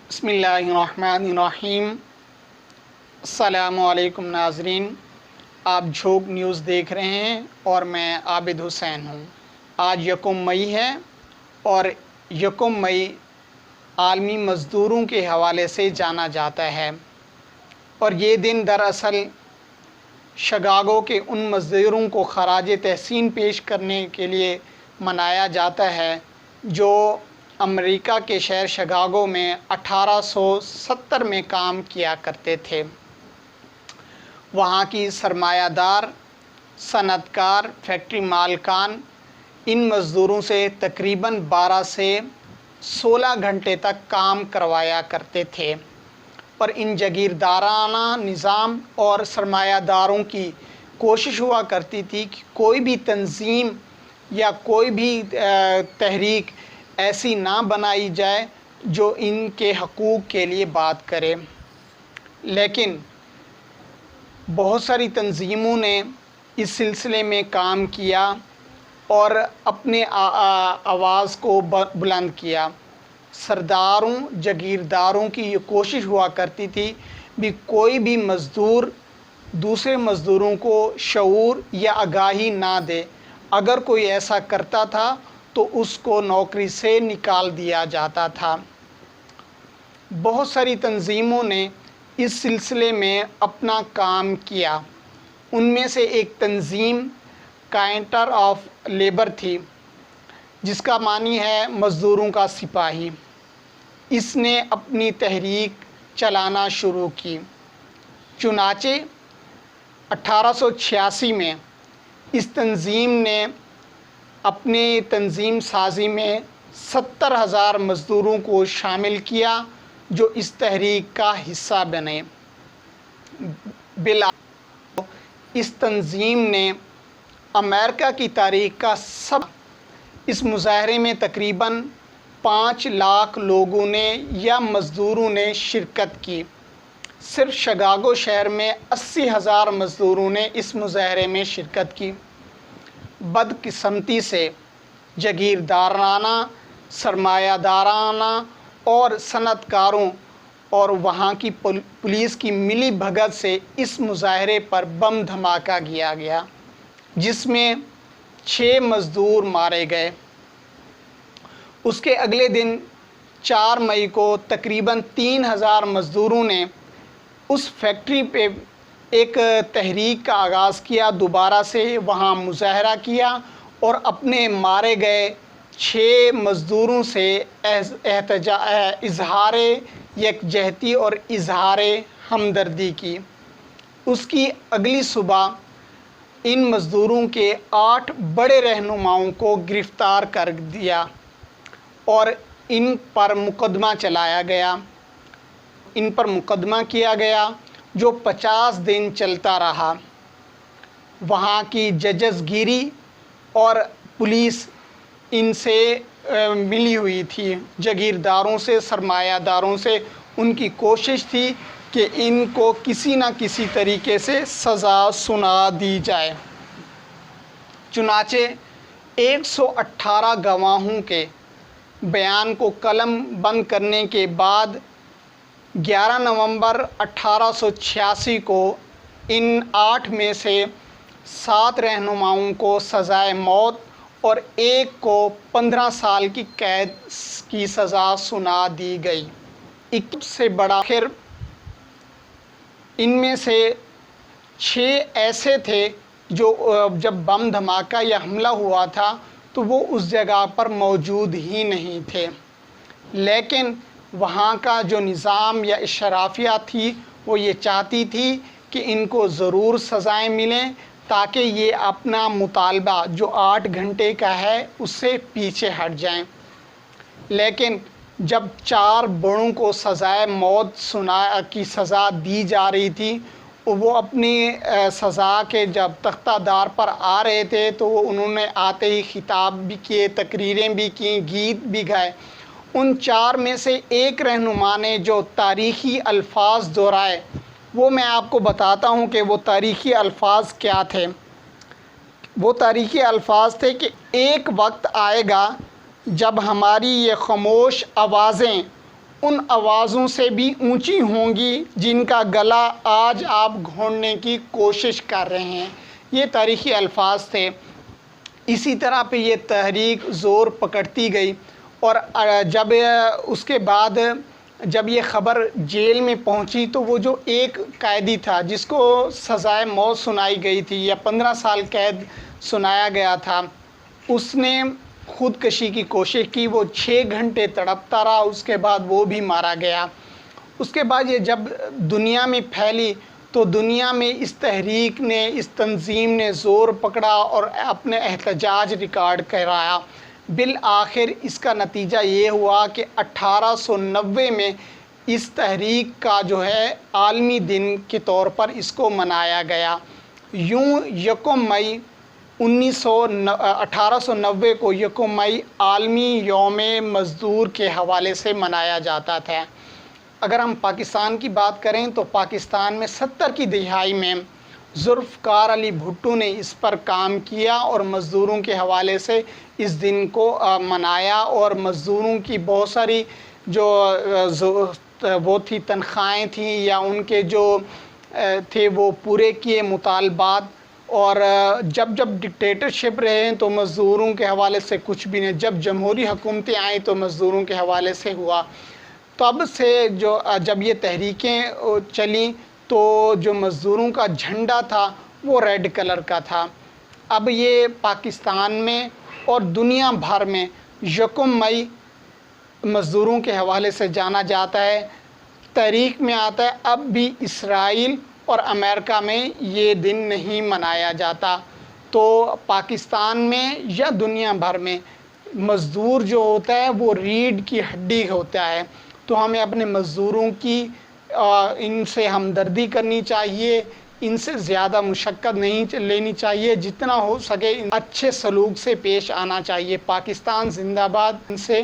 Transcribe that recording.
بسم اللہ الرحمن الرحیم۔ السلام علیکم ناظرین، آپ جھوک نیوز دیکھ رہے ہیں اور میں عابد حسین ہوں۔ آج یکم مئی ہے اور یکم مئی عالمی مزدوروں کے حوالے سے جانا جاتا ہے، اور یہ دن دراصل شکاگو کے ان مزدوروں کو خراج تحسین پیش کرنے کے لیے منایا جاتا ہے جو امریکہ کے شہر شکاگو میں 1870 میں کام کیا کرتے تھے۔ وہاں کی سرمایہ دار، صنعت کار، فیکٹری مالکان ان مزدوروں سے تقریباً 12 سے 16 گھنٹے تک کام کروایا کرتے تھے، اور ان جاگیردارانہ نظام اور سرمایہ داروں کی کوشش ہوا کرتی تھی کہ کوئی بھی تنظیم یا کوئی بھی تحریک ایسی نہ بنائی جائے جو ان کے حقوق کے لیے بات کرے، لیکن بہت ساری تنظیموں نے اس سلسلے میں کام کیا اور اپنے آواز کو بلند کیا۔ سرداروں، جاگیرداروں کی یہ کوشش ہوا کرتی تھی بھی کوئی بھی مزدور دوسرے مزدوروں کو شعور یا آگاہی نہ دے، اگر کوئی ایسا کرتا تھا تو اس کو نوکری سے نکال دیا جاتا تھا۔ بہت ساری تنظیموں نے اس سلسلے میں اپنا کام کیا۔ ان میں سے ایک تنظیم کائنٹر آف لیبر تھی، جس کا معنی ہے مزدوروں کا سپاہی۔ اس نے اپنی تحریک چلانا شروع کی۔ چنانچہ 1886 میں اس تنظیم نے اپنے تنظیم سازی میں 70,000 مزدوروں کو شامل کیا جو اس تحریک کا حصہ بنے۔ بالآخر اس تنظیم نے امریکہ کی تاریخ کا اس مظاہرے میں تقریباً 5 لاکھ لوگوں نے یا مزدوروں نے شرکت کی۔ صرف شکاگو شہر میں 80,000 مزدوروں نے اس مظاہرے میں شرکت کی۔ بدقسمتی سے جاگیردارانہ، سرمایہ دارانہ اور صنعت کاروں اور وہاں کی پولیس کی ملی بھگت سے اس مظاہرے پر بم دھماکہ کیا گیا، جس میں 6 مزدور مارے گئے۔ اس کے اگلے دن 4 مئی کو تقریباً 3,000 مزدوروں نے اس فیکٹری پہ ایک تحریک کا آغاز کیا، دوبارہ سے وہاں مظاہرہ کیا اور اپنے مارے گئے 6 مزدوروں سے اظہار یکجہتی اور اظہار ہمدردی کی۔ اس کی اگلی صبح ان مزدوروں کے 8 بڑے رہنماؤں کو گرفتار کر دیا اور ان پر مقدمہ چلایا گیا۔ ان پر مقدمہ کیا گیا جو 50 دن چلتا رہا۔ وہاں کی ججز گیری اور پولیس ان سے ملی ہوئی تھی، جاگیرداروں سے، سرمایہ داروں سے۔ ان کی کوشش تھی کہ ان کو کسی نہ کسی طریقے سے سزا سنا دی جائے۔ چنانچہ 118 گواہوں کے بیان کو قلم بند کرنے کے بعد 11 نومبر 1886 کو ان 8 میں سے 7 رہنماؤں کو سزائے موت اور ایک کو 15 سال کی قید کی سزا سنا دی گئی۔ ایک سے بڑا آخر ان میں سے 6 ایسے تھے جو جب بم دھماکہ یا حملہ ہوا تھا تو وہ اس جگہ پر موجود ہی نہیں تھے، لیکن وہاں کا جو نظام یا اشرافیہ تھی وہ یہ چاہتی تھی کہ ان کو ضرور سزائیں ملیں تاکہ یہ اپنا مطالبہ جو 8 گھنٹے کا ہے اس سے پیچھے ہٹ جائیں۔ لیکن جب 4 بڑوں کو سزائے موت کی سزا دی جا رہی تھی، وہ اپنی سزا کے جب تختہ دار پر آ رہے تھے تو انہوں نے آتے ہی خطاب بھی کیے، تقریریں بھی کیں، گیت بھی گائے۔ ان 4 میں سے ایک رہنما نے جو تاریخی الفاظ دہرائے وہ میں آپ کو بتاتا ہوں کہ وہ تاریخی الفاظ کیا تھے۔ وہ تاریخی الفاظ تھے کہ ایک وقت آئے گا جب ہماری یہ خاموش آوازیں ان آوازوں سے بھی اونچی ہوں گی جن کا گلا آج آپ گھونڈنے کی کوشش کر رہے ہیں۔ یہ تاریخی الفاظ تھے۔ اسی طرح پہ یہ تحریک زور پکڑتی گئی، اور جب اس کے بعد جب یہ خبر جیل میں پہنچی تو وہ جو ایک قیدی تھا جس کو سزائے موت سنائی گئی تھی یا 15 سال قید سنایا گیا تھا، اس نے خودکشی کی کوشش کی۔ وہ 6 گھنٹے تڑپتا رہا، اس کے بعد وہ بھی مارا گیا۔ اس کے بعد یہ جب دنیا میں پھیلی تو دنیا میں اس تحریک نے، اس تنظیم نے زور پکڑا اور اپنے احتجاج ریکارڈ کرایا۔ بالآخر اس کا نتیجہ یہ ہوا کہ 1890 میں اس تحریک کا جو ہے عالمی دن کے طور پر اس کو منایا گیا۔ یوں یکم مئی 1890 کو یکم مئی عالمی یوم مزدور کے حوالے سے منایا جاتا تھا۔ اگر ہم پاکستان کی بات کریں تو پاکستان میں 70 کی دہائی میں ذوالفقار علی بھٹو نے اس پر کام کیا اور مزدوروں کے حوالے سے اس دن کو منایا، اور مزدوروں کی بہت ساری جو وہ تھی تنخواہیں تھیں یا ان کے جو تھے وہ پورے کیے مطالبات۔ اور جب ڈکٹیٹرشپ رہے ہیں تو مزدوروں کے حوالے سے کچھ بھی نہیں، جب جمہوری حکومتیں آئیں تو مزدوروں کے حوالے سے ہوا۔ تب سے جب یہ تحریکیں چلیں تو جو مزدوروں کا جھنڈا تھا وہ ریڈ کلر کا تھا۔ اب یہ پاکستان میں اور دنیا بھر میں یکم مئی مزدوروں کے حوالے سے جانا جاتا ہے۔ تاریخ میں آتا ہے اب بھی اسرائیل اور امریکہ میں یہ دن نہیں منایا جاتا۔ تو پاکستان میں یا دنیا بھر میں مزدور جو ہوتا ہے وہ ریڑھ کی ہڈی ہوتا ہے، تو ہمیں اپنے مزدوروں کی ان سے ہمدردی کرنی چاہیے، ان سے زیادہ مشقت نہیں لینی چاہیے، جتنا ہو سکے اچھے سلوک سے پیش آنا چاہیے۔ پاکستان زندہ باد، ان سے